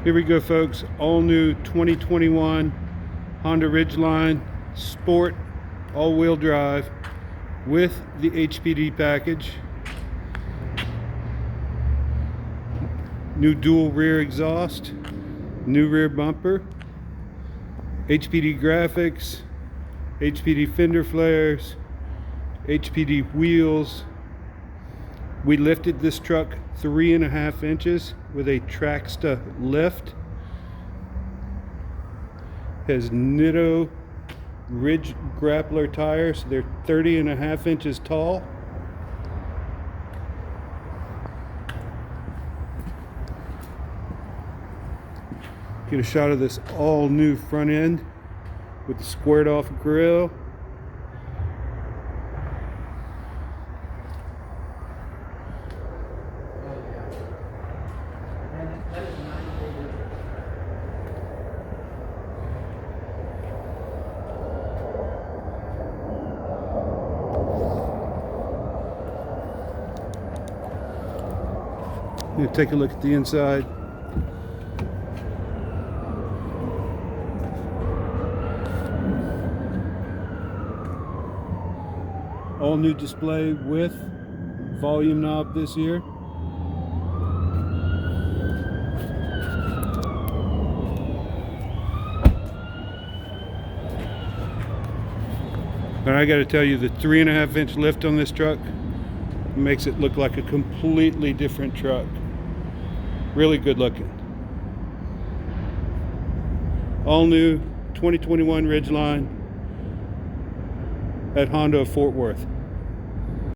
Here we go, folks. All new 2021 Honda Ridgeline Sport all-wheel drive with the HPD package. New dual rear exhaust, new rear bumper, HPD graphics, HPD fender flares, HPD wheels. We lifted this truck 3.5 inches with a Traxda lift. Has Nitto Ridge Grappler tires. They're 30.5 inches tall. Get a shot of this all new front end with the squared off grille. Take a look at the inside. All new display with volume knob this year. And I got to tell you, the 3.5 inch lift on this truck makes it look like a completely different truck. Really good looking. All new 2021 Ridgeline at Honda of Fort Worth.